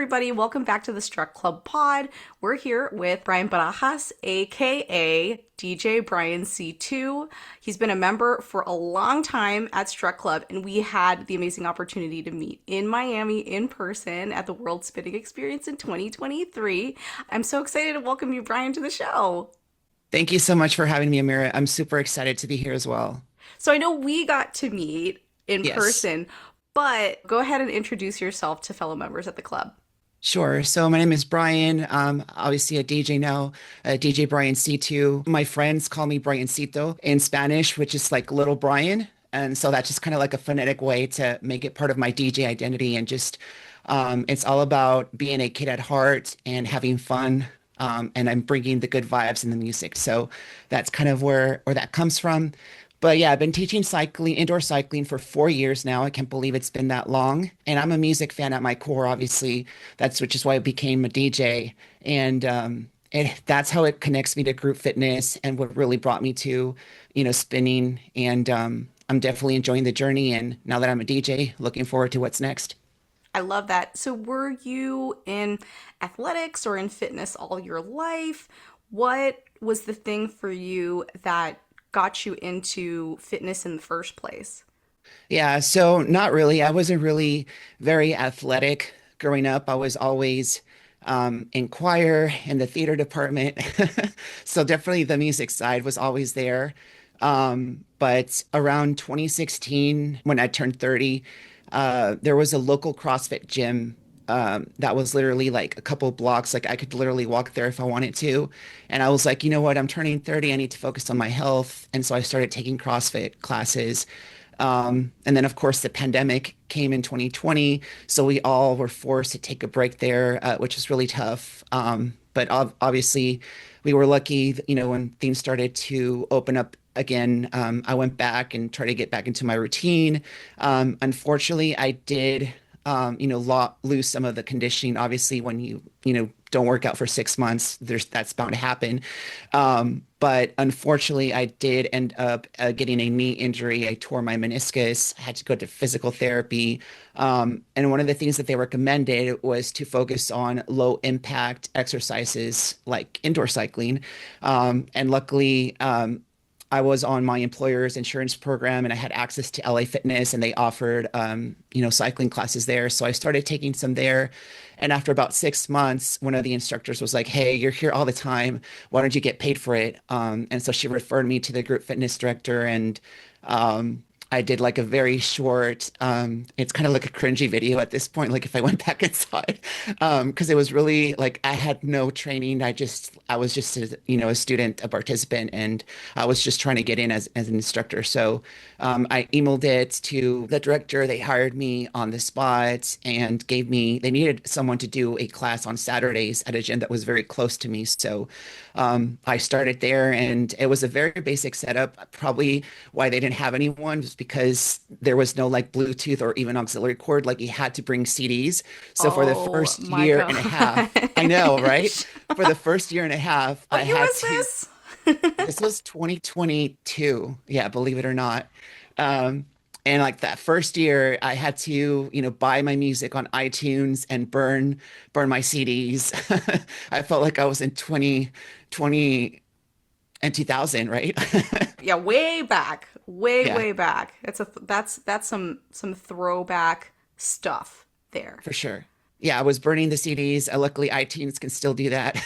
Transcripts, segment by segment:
everybody. Welcome back to the Struct Club pod. We're here with Bryan Barajas, aka DJ BryanC2. He's been a member for a long time at Struct Club, and we had the amazing opportunity to meet in Miami in person at the World Spinning Experience in 2023. I'm so excited to welcome you, Bryan, to the show. Thank you so much for having me, Amira. I'm super excited to be here as well. So I know we got to meet in Yes, person, but go ahead and introduce yourself to fellow members at the club. sure. So my name is Bryan. Obviously a DJ now, DJ BryanC2. My friends call me BryanCito in Spanish, which is like little Brian. And so that's just kind of like a phonetic way to make it part of my DJ identity and just it's all about being a kid at heart and having fun. And I'm bringing the good vibes in the music. So that's kind of where that comes from. But yeah, I've been teaching cycling, indoor cycling for 4 years now. I can't believe it's been that long. And I'm a music fan at my core, obviously. That's which is why I became a DJ. And that's how it connects me to group fitness and what really brought me to, spinning. And I'm definitely enjoying the journey. And now that I'm a DJ, looking forward to what's next. I love that. So, were you in athletics or in fitness all your life? What was the thing for you that got you into fitness in the first place? Yeah, so not really. I wasn't really very athletic growing up. I was always in choir in the theater department. So definitely the music side was always there. But around 2016, when I turned 30, there was a local CrossFit gym that was literally like a couple blocks. Like I could literally walk there if I wanted to. And I was like, you know what? I'm turning 30. I need to focus on my health. And so I started taking CrossFit classes. And then, of course, the pandemic came in 2020. So we all were forced to take a break there, which was really tough. But obviously, we were lucky, when things started to open up again. I went back and tried to get back into my routine. Unfortunately, I did lose some of the conditioning. Obviously, when you don't work out for 6 months, that's bound to happen. But unfortunately, I did end up getting a knee injury. I tore my meniscus, had to go to physical therapy. And one of the things that they recommended was to focus on low impact exercises like indoor cycling. And luckily, I was on my employer's insurance program and I had access to LA Fitness and they offered, cycling classes there. So I started taking some there. And after about 6 months, one of the instructors was like, "Hey, you're here all the time. Why don't you get paid for it?" And so she referred me to the group fitness director and I did like a very short, it's kind of like a cringy video at this point, like if I went back inside, because it was really like I had no training. I was just a student, a participant, and I was just trying to get in as an instructor. So I emailed it to the director. They hired me on the spot and they needed someone to do a class on Saturdays at a gym that was very close to me. So I started there and it was a very basic setup. Probably why they didn't have anyone was because there was no like Bluetooth or even auxiliary cord. Like you had to bring CDs. So for the Oh first my year God. and a half, I know, right? For the first year and a half, I What year had was to, this? this was 2022. Yeah, believe it or not. Um, and like that first year, I had to, buy my music on iTunes and burn my CDs. I felt like I was in 2020 and 2000, right? Yeah, way back. Yeah, Way back. That's some throwback stuff there. for sure. Yeah, I was burning the CDs. Luckily, iTunes can still do that.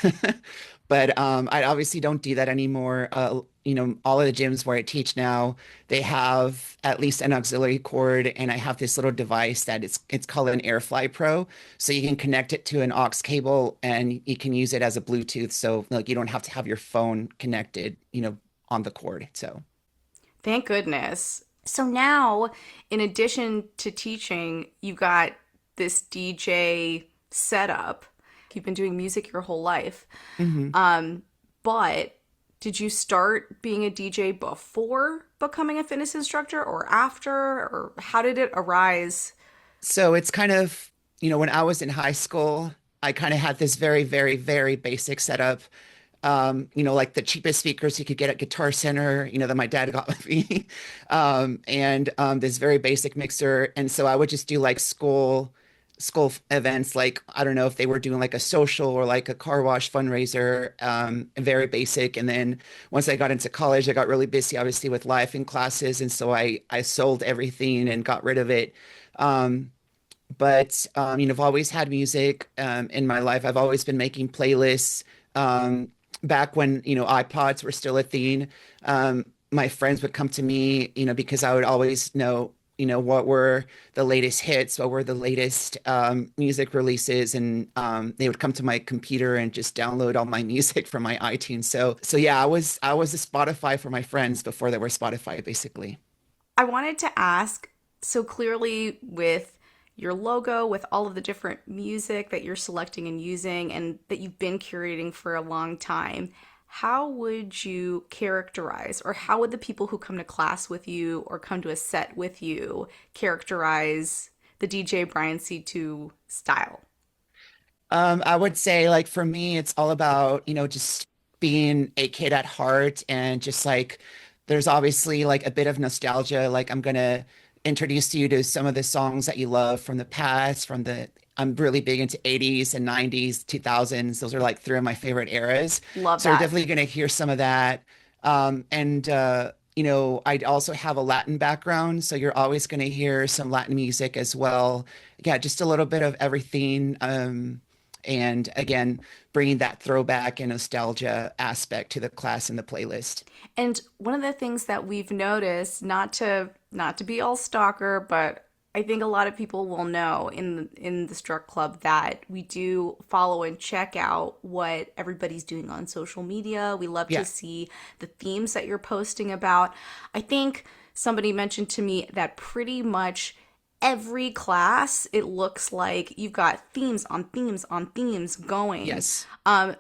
But I obviously don't do that anymore. All of the gyms where I teach now, they have at least an auxiliary cord, and I have this little device that it's called an AirFly Pro. So you can connect it to an aux cable, and you can use it as a Bluetooth. So like you don't have to have your phone connected, on the cord. So. Thank goodness. So now, in addition to teaching, you got this DJ setup. You've been doing music your whole life. Mhm. But did you start being a DJ before becoming a fitness instructor or after? Or how did it arise? So it's kind of, when I was in high school, I kind of had this very, very, very basic setup. Like the cheapest speakers you could get at Guitar Center, that my dad got me. And this very basic mixer. And so I would just do like school events, like I don't know if they were doing like a social or like a car wash fundraiser, very basic. And then once I got into college, I got really busy, obviously, with life and classes, and so I sold everything and got rid of it. Um, I've always had music in my life. I've always been making playlists. Um, Back when iPods were still a thing, my friends would come to me, because I would always know, what were the latest hits, what were the latest music releases, and they would come to my computer and just download all my music from my iTunes. So yeah, I was a Spotify for my friends before there were Spotify, basically. I wanted to ask, so clearly with your logo, with all of the different music that you're selecting and using and that you've been curating for a long time, how would you characterize, or how would the people who come to class with you or come to a set with you characterize the DJ Bryan C2 style? I would say, like, for me, it's all about, just being a kid at heart, and just like there's obviously like a bit of nostalgia. Like, I'm gonna introduce you to some of the songs that you love from the past, I'm really big into 80s and 90s, 2000s. Those are like three of my favorite eras. Love So you're that. definitely gonna hear some of that. And I also have a Latin background, so you're always gonna hear some Latin music as well. Yeah, just a little bit of everything. And again, bringing that throwback and nostalgia aspect to the class and the playlist. And one of the things that we've noticed, not to be all stalker, but I think a lot of people will know in the Struck Club that we do follow and check out what everybody's doing on social media. We love to Yeah. see the themes that you're posting about. I think somebody mentioned to me that pretty much every class, it looks like you've got themes on themes on themes going. Yes.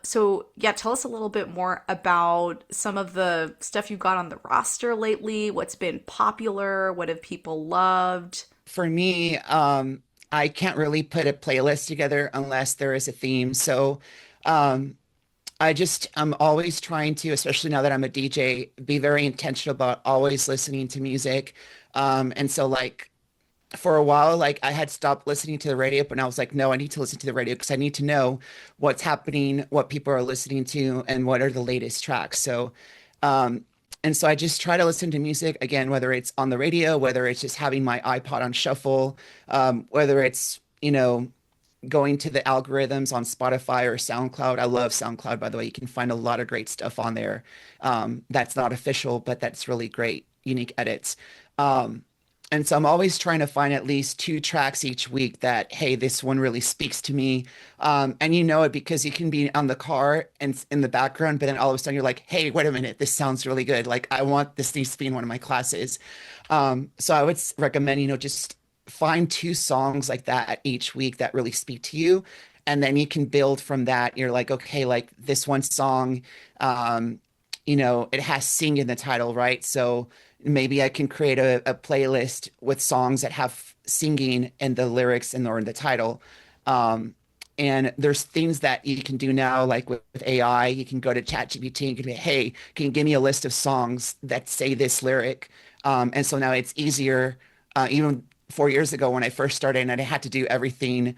So yeah, tell us a little bit more about some of the stuff you've got on the roster lately. What's been popular? What have people loved? For me, I can't really put a playlist together unless there is a theme. So, um, I'm always trying to, especially now that I'm a DJ, be very intentional about always listening to music. And so, like, for a while, like, I had stopped listening to the radio, but I was like, no, I need to listen to the radio because I need to know what's happening, what people are listening to, and what are the latest tracks. Um, so I just try to listen to music again, whether it's on the radio, whether it's just having my iPod on shuffle, whether it's, going to the algorithms on Spotify or SoundCloud. I love SoundCloud, by the way. You can find a lot of great stuff on there. That's not official, but that's really great, unique edits. Um, and so I'm always trying to find at least two tracks each week that, hey, this one really speaks to me. And you know it because you can be on the car and in the background, but then all of a sudden you're like, hey, wait a minute, this sounds really good. Like, I want this needs to be in one of my classes. So I would recommend, just find two songs like that each week that really speak to you. And then you can build from that. You're like, okay, like this one song, um, it has sing in the title, right? So maybe I can create a playlist with songs that have singing in the lyrics and or in the title. Um, and there's things that you can do now, like with AI, you can go to ChatGPT and can be, hey, can you give me a list of songs that say this lyric? And so now it's easier, even 4 years ago when I first started and I had to do everything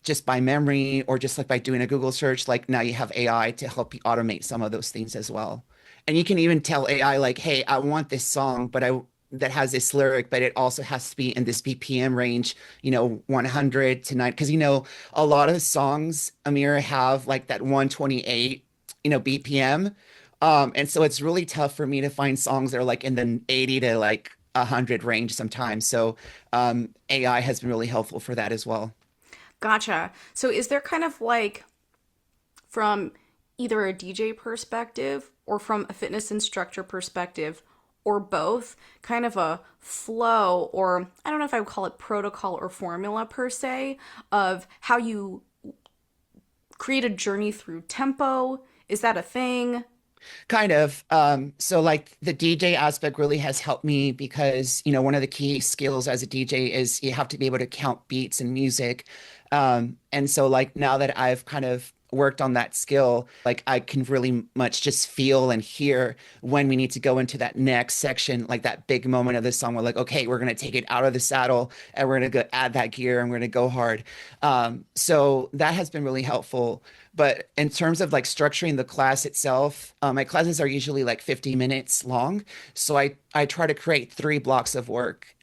just by memory or just like by doing a Google search. Like, now you have AI to help you automate some of those things as well. And you can even tell AI like, hey, I want this song, but I that has this lyric, but it also has to be in this BPM range, 100 to 9. Because a lot of songs, Amira, have like that 128, BPM. And so it's really tough for me to find songs that are like in the 80 to like 100 range sometimes. So AI has been really helpful for that as well. Gotcha. So is there kind of like, from either a DJ perspective or from a fitness instructor perspective, or both, kind of a flow, or I don't know if I would call it protocol or formula per se, of how you create a journey through tempo? Is that a thing? Kind of. So like the DJ aspect really has helped me because, one of the key skills as a DJ is you have to be able to count beats and music. And so like now that I've kind of worked on that skill, like I can really much just feel and hear when we need to go into that next section, like that big moment of the song. We're like, okay, we're going to take it out of the saddle and we're going to go add that gear and we're going to go hard. So that has been really helpful. But in terms of like structuring the class itself, my classes are usually like 50 minutes long. So I try to create 3 blocks of work.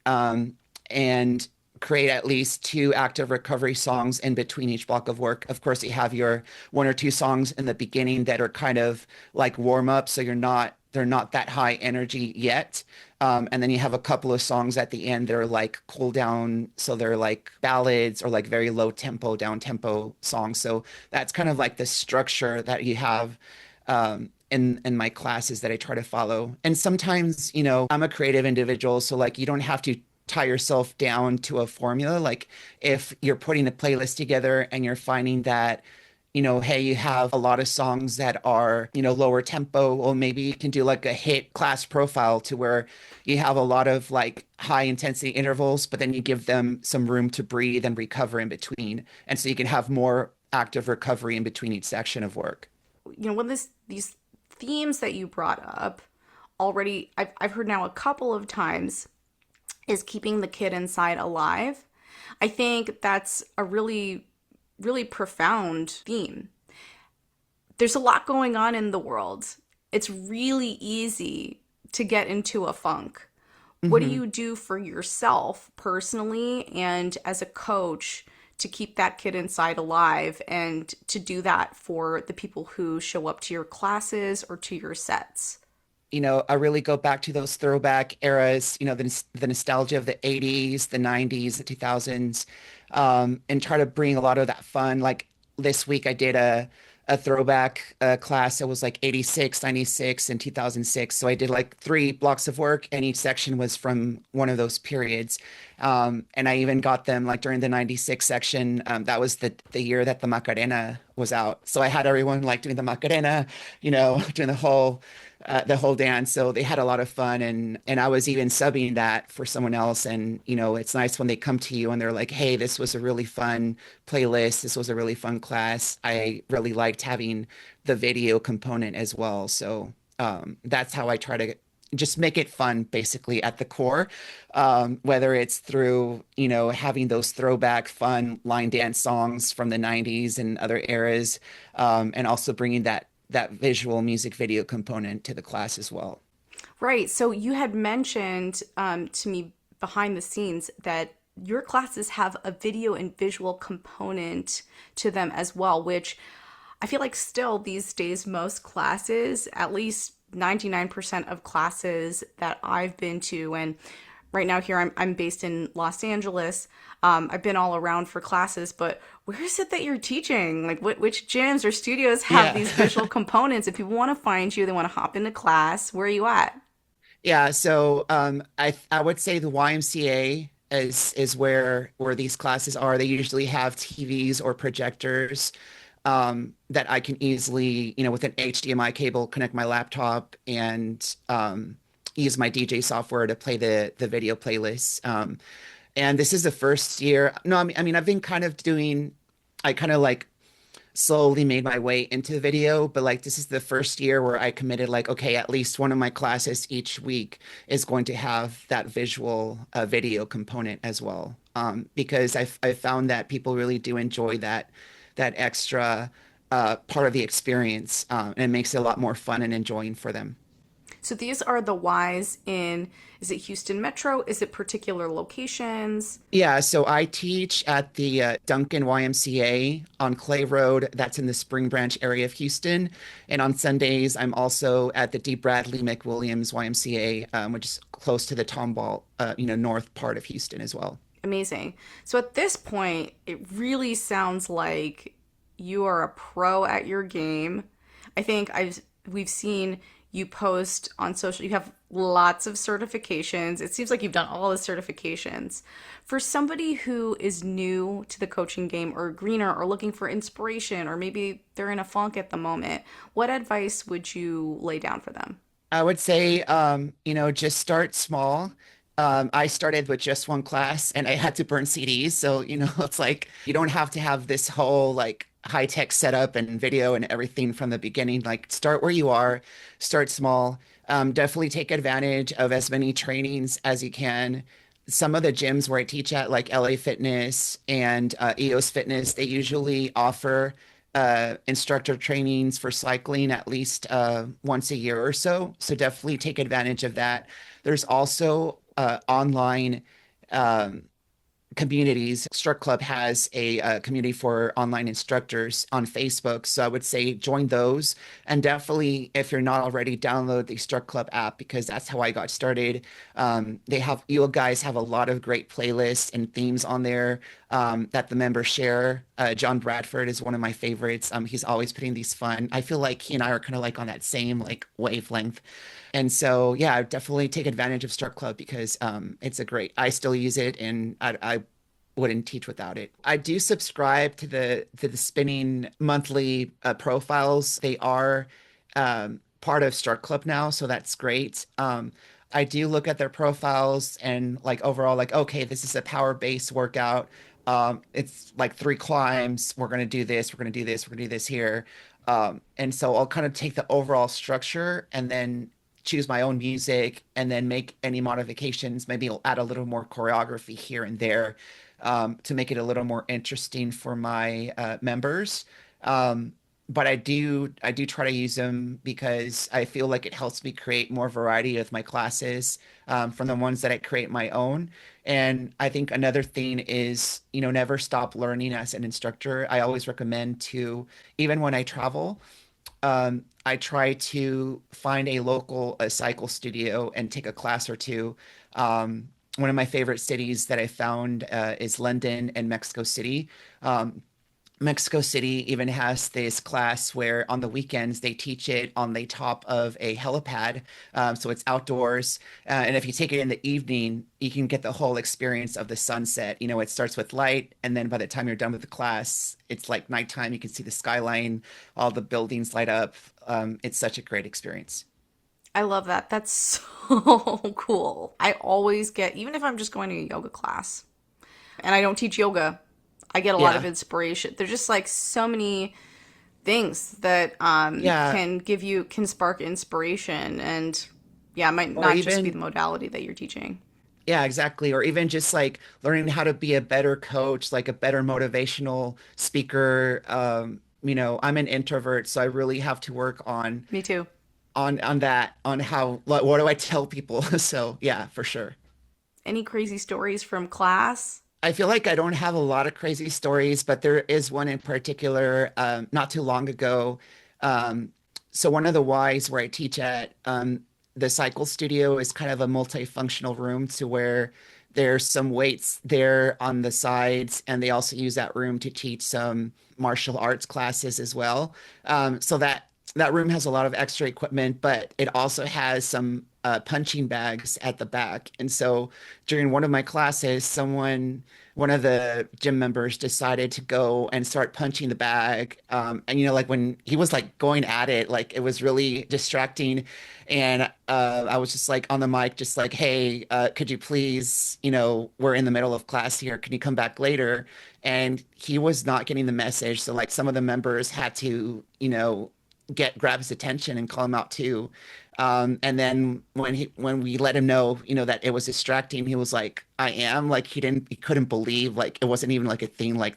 And create at least 2 active recovery songs in between each block of work. Of course, you have your 1 or 2 songs in the beginning that are kind of like warm up, so they're not that high energy yet. And then you have a couple of songs at the end that are like cool down, so they're like ballads or like very low tempo, down tempo songs. So that's kind of like the structure that you have in my classes that I try to follow. And sometimes, I'm a creative individual, so like you don't have to tie yourself down to a formula. Like if you're putting a playlist together and you're finding that, hey, you have a lot of songs that are, lower tempo, well, maybe you can do like a hit class profile to where you have a lot of like high intensity intervals, but then you give them some room to breathe and recover in between. And so you can have more active recovery in between each section of work. When these themes that you brought up already, I've heard now a couple of times, is keeping the kid inside alive. I think that's a really, really profound theme. There's a lot going on in the world. It's really easy to get into a funk. What do Mhm. you do for yourself personally and as a coach to keep that kid inside alive and to do that for the people who show up to your classes or to your sets? I really go back to those throwback eras, the nostalgia of the 80s, the 90s, the 2000s, and try to bring a lot of that fun. Like this week, I did a throwback class that was like 86, 96, and 2006. So I did like 3 blocks of work, and each section was from one of those periods. And I even got them like during the 96 section. That was the year that the Macarena was out. So I had everyone like doing the Macarena, doing the whole dance. So they had a lot of fun, and I was even subbing that for someone else. And it's nice when they come to you and they're like, "Hey, this was a really fun playlist. This was a really fun class. I really liked having the video component as well." So that's how I try to just make it fun, basically at the core. Whether it's through having those throwback fun line dance songs from the 90s and other eras, and also bringing that visual music video component to the class as well. Right. So you had mentioned to me behind the scenes that your classes have a video and visual component to them as well, which I feel like still these days, most classes, at least 99% of classes that I've been to, and right now here I'm based in Los Angeles. I've been all around for classes, but where is it that you're teaching? Like, which gyms or studios have Yeah. these visual components? If people want to find you, they want to hop into class, where are you at? Yeah, so I would say the YMCA is where these classes are. They usually have TVs or projectors that I can easily, with an HDMI cable, connect my laptop and use my DJ software to play the video playlists. And this is the first year. No, I mean, I've been kind of doing. I kind of like slowly made my way into the video, but like this is the first year where I committed like, okay, at least one of my classes each week is going to have that visual video component as well. Because I found that people really do enjoy that extra part of the experience, and it makes it a lot more fun and enjoying for them. So these are the Ys in, is it Houston Metro? Is it particular locations? Yeah, so I teach at the Duncan YMCA on Clay Road. That's in the Spring Branch area of Houston. And on Sundays, I'm also at the D. Bradley McWilliams YMCA, which is close to the Tomball, north part of Houston as well. Amazing. So at this point, it really sounds like you are a pro at your game. I think we've seen you post on social. You have lots of certifications. It seems like you've done all the certifications. For somebody who is new to the coaching game or greener or looking for inspiration or maybe they're in a funk at the moment, what advice would you lay down for them? I would say, just start small. I started with just 1 class and I had to burn CDs. So, it's like you don't have to have this whole like high tech setup and video and everything from the beginning. Like start where you are, start small. Definitely take advantage of as many trainings as you can. Some of the gyms where I teach at, like LA Fitness and EOS Fitness, they usually offer instructor trainings for cycling at least once a year or so. So definitely take advantage of that. There's also online um, communities. Struct Club has a, community for online instructors on Facebook. So I would say join those. And definitely, if you're not already, download the Struct Club app because that's how I got started. You guys have a lot of great playlists and themes on there that the members share. John Bradford is one of my favorites. He's always putting these fun. I feel like he and I are kind of like on that same like wavelength. And so, yeah, definitely take advantage of Struct Club because it's a great. I still use it, and I wouldn't teach without it. I do subscribe to the spinning monthly profiles. They are part of Struct Club now, so that's great. I do look at their profiles and like overall, like, okay, this is a power base workout. It's like 3 climbs. We're gonna do this. We're gonna do this. We're gonna do this here. And so I'll kind of take the overall structure and then choose my own music and then make any modifications. Maybe I'll add a little more choreography here and there to make it a little more interesting for my members. But I do try to use them because I feel like it helps me create more variety of my classes from the ones that I create my own. And I think another thing is, never stop learning as an instructor. I always recommend to, even when I travel, I try to find a local cycle studio and take a class or two. One of my favorite cities that I found is London and Mexico City. Um, Mexico City even has this class where on the weekends they teach it on the top of a helipad. So it's outdoors. And if you take it in the evening, you can get the whole experience of the sunset. It starts with light, and then by the time you're done with the class, it's like nighttime. You can see the skyline, all the buildings light up. It's such a great experience. I love that. That's so cool. I always get, even if I'm just going to a yoga class and I don't teach yoga, I get a lot of Yeah. inspiration. There's just like so many things that Yeah. can spark inspiration. And yeah, it might Or not just be the even modality that you're teaching. Yeah, exactly. Or even just like learning how to be a better coach, like a better motivational speaker. I'm an introvert, so I really have to work on Me too. that, on how what do I tell people? So yeah, for sure. Any crazy stories from class? I feel like I don't have a lot of crazy stories, but there is one in particular, not too long ago. Um, so one of the Ys where I teach at, the cycle studio is kind of a multifunctional room to where there's some weights there on the sides, and they also use that room to teach some martial arts classes as well. So that room has a lot of extra equipment, but it also has some punching bags at the back. And so during one of my classes, one of the gym members decided to go and start punching the bag. And like when he was like going at it, like it was really distracting. And I was just like on the mic, just like, hey, could you please, we're in the middle of class here. Can you come back later? And he was not getting the message. So like some of the members had to, grab his attention and call him out too. And then when we let him know, that it was distracting, he was like, I am, like he couldn't believe like it wasn't even like a thing like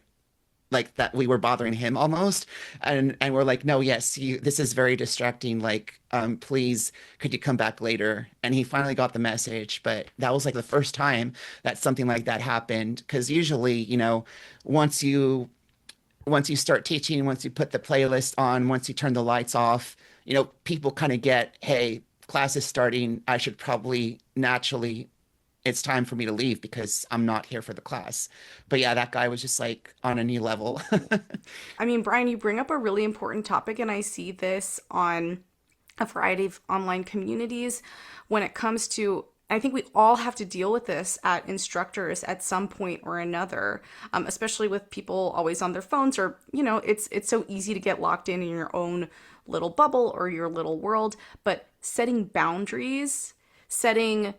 that we were bothering him almost. And we're like, no, yes, this is very distracting. Like, please, could you come back later? And he finally got the message, but that was like the first time that something like that happened. Because usually, once you once you start teaching, once you put the playlist on, once you turn the lights off, people kind of get, hey, class is starting. I should probably naturally, it's time for me to leave because I'm not here for the class. But yeah, that guy was just like on a new level. I mean, Brian, you bring up a really important topic, and I see this on a variety of online communities when it comes to. I think we all have to deal with this at instructors at some point or another, especially with people always on their phones, or it's so easy to get locked in your own little bubble or your little world. But setting boundaries, setting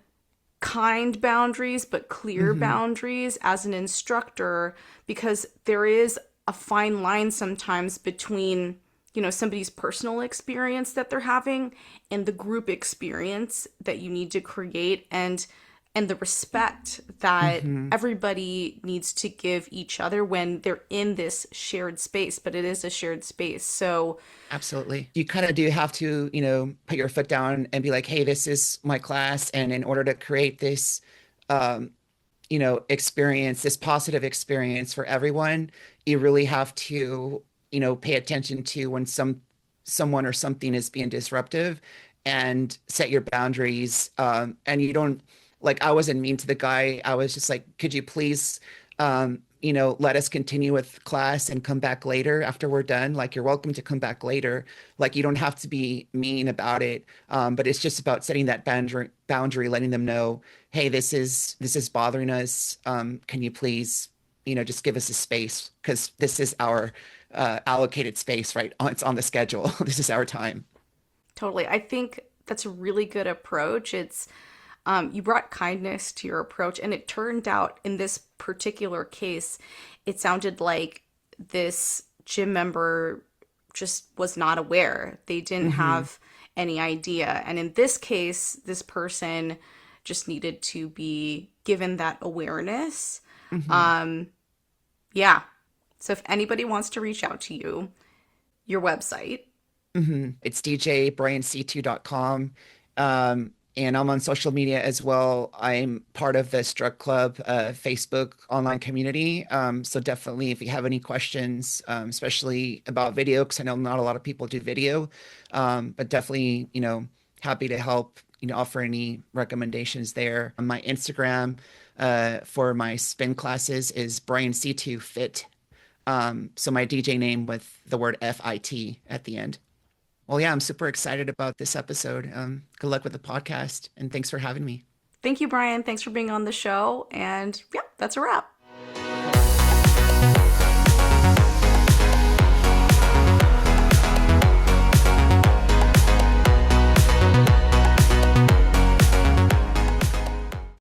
kind boundaries but clear Hmm. boundaries as an instructor, because there is a fine line sometimes between, somebody's personal experience that they're having and the group experience that you need to create, and the respect that Hmm. everybody needs to give each other when they're in this shared space, but it is a shared space. So, Absolutely. You kind of do have to, put your foot down and be like, hey, this is my class. And in order to create this, um, experience, this positive experience for everyone, you really have to, pay attention to when someone or something is being disruptive and set your boundaries. And you don't like I wasn't mean to the guy. I was just like, could you please let us continue with class and come back later after we're done. Like you're welcome to come back later. Like you don't have to be mean about it. But it's just about setting that boundary, letting them know, hey, this is bothering us. Can you please, just give us a space because this is our allocated space, right? It's on the schedule. This is our time. totally. I think that's a really good approach. You brought kindness to your approach, and it turned out in this particular case, it sounded like this gym member just was not aware. They didn't Hmm. have any idea. And in this case, this person just needed to be given that awareness. Hmm. Yeah. So if anybody wants to reach out to you, your website. It's djbryanc2.com. And I'm on social media as well. I'm part of the Struct Club Facebook online community. So definitely, if you have any questions, especially about video, because I know not a lot of people do video, but definitely, happy to help, offer any recommendations there. My Instagram for my spin classes is BryanC2 Fit. So my DJ name with the word FIT at the end. Well, yeah, I'm super excited about this episode. Good luck with the podcast, and thanks for having me. Thank you, Bryan. Thanks for being on the show. And yeah, that's a wrap.